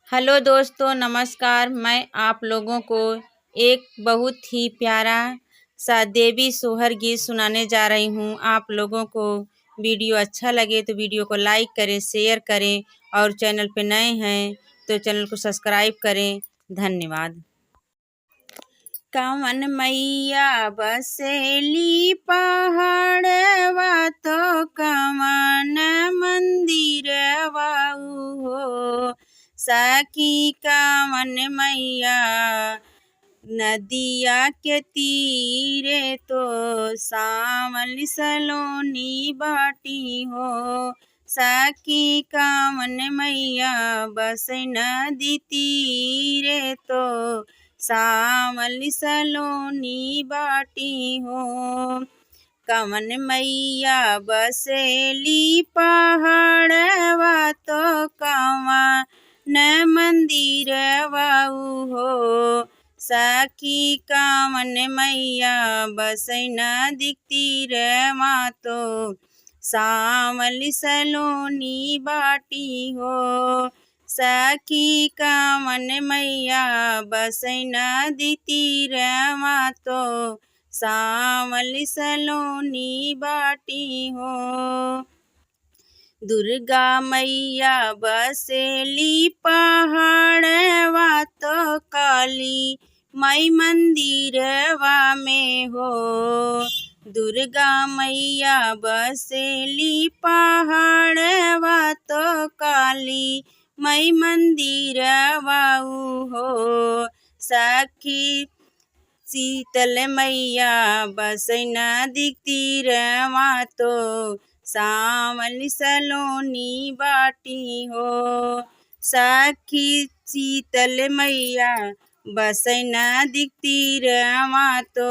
Hello दोस्तों, नमस्कार। मैं आप लोगों को एक बहुत ही प्यारा सा देवी सोहर गीत सुनाने जा रही हूँ। आप लोगों को वीडियो अच्छा लगे तो वीडियो को लाइक करें, शेयर करें और चैनल पे नए हैं तो चैनल को सब्सक्राइब करें। धन्यवाद। कवन मैया बसेली पहाड़वा तो कवन मंदिरवा हो सखी कवन मैया नदिया के तीरे तो सावल सलोनी बाटी हो सखी कवन मैया बस नदी तीरे तो सावल सलोनी बाटी हो कवन मैया बसेली पहाड़वा तो कवन मंदिरवा हो सखी कवन मैया बसैना दिखती रे मातो सावल सलोनी बाटी हो सखी कवन मैया बसैना दिखती रे मातो सावल सलोनी बाटी हो दुर्गा मैया बसेली पहाड़वा तो काली माई मंदिरवा में हो दुर्गा मैया बसेली पहाड़वा तो काली माई मंदिरवा हो सखी शीतल मैया बसैना दिखती रवा तो सावल सलोनी बाटी हो सखी शीतल मैया बसैना दिखती रवा तो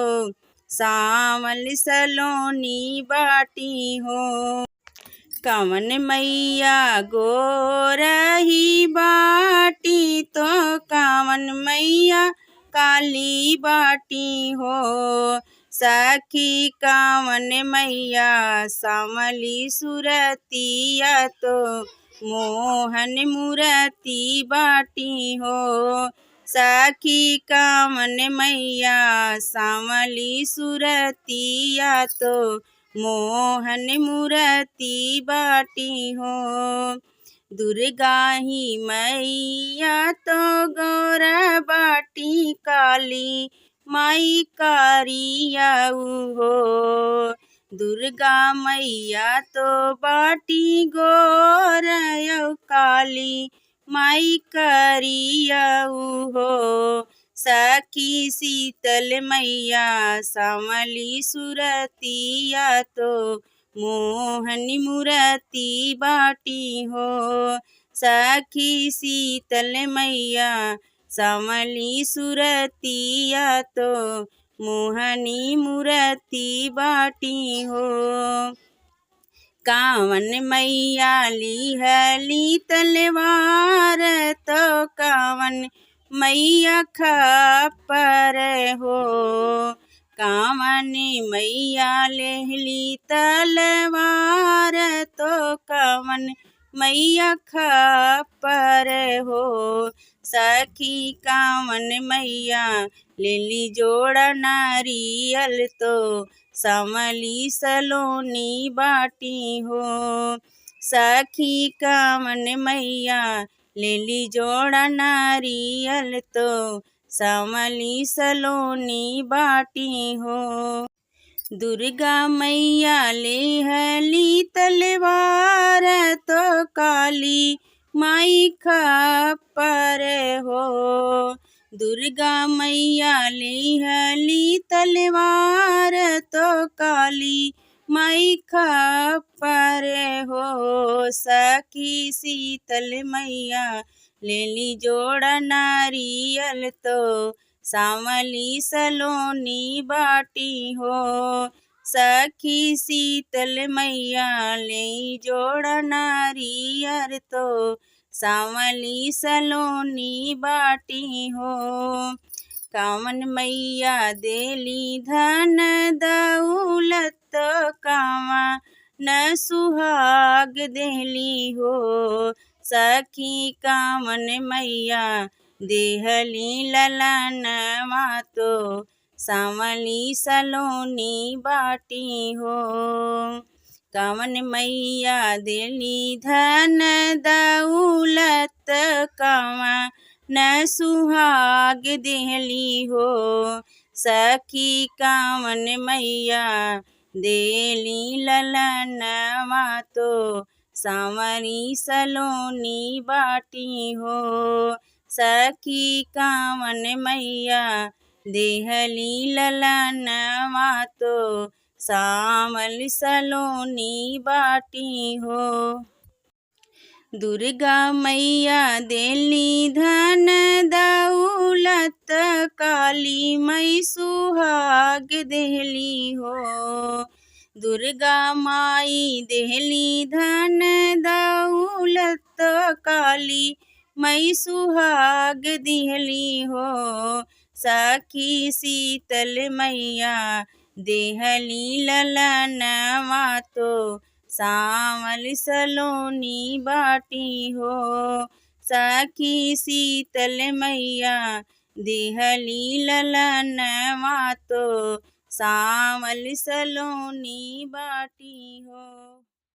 सावल सलोनी बाटी हो कवन मैया गोरही बाटी तो कवन मैया काली बाटी हो सखी कवन मैया सावली सुरतिया तो मोहन मूर्ति बाटी हो सखी कवन मैया सावली सुरतिया तो मोहन मूर्ति बाटी हो दुर्गा ही मैया तो गौरा बाटी काली माई कारिया हो दुर्गा मैया तो बाटी गौरा काली माई कारिया हो सखी शीतल मैया सावली सुरतिया तो मोहनी मूर्ति बाटी हो सखी शीतल मैया सावली सुरतिया तो मोहनी मूर्ति बाटी हो कावन मैया लिहली तलवार तो कावन मैया खप्पर हो कावन मैया लेहली तलवार तो कावन मैया खप्पर हो सखी कावन मैया लेली जोड़ा नारियल तो सावली सलोनी बाटी हो सखी कावन मैया लेली जोड़ा नारियल तो सावली सलोनी बाटी हो दुर्गा मैया लेहली तलवार तो काली माई खप्पर हो दुर्गा मैया लेहली तलवार तो काली माई खप्पर हो सखी शीतल मैया लेली जोड़ा नारियल तो सावली सलोनी बाटी हो सखी शीतल मैया ले जोड़ा नारियल तो सावली सलोनी बाटी हो कावन मैया देली धन दौलत कावा न सुहाग देली हो सखी कामन मैया देहली ललनवा तो सावली सलोनी बाटी हो। कामन मैया देली धन दौलत कवन सुहाग देहली हो। सखी कामन मैया देली ललनवा तो सावरी सलोनी बाटी हो। सखी कामन मैया देहली ललनवा तो सावल सलोनी बाटी हो। दुर्गा मैया देली धन दौलत काली मई सुहाग देहली हो। दुर्गा माई देहली धन दौलत काली मई सुहाग देहली हो। सखी शीतल मैया देहली ललनवा तो सावल सलोनी बाटी हो। सखी शीतल मैया देहली ललनवा तो सावल सलोनी बाटी हो।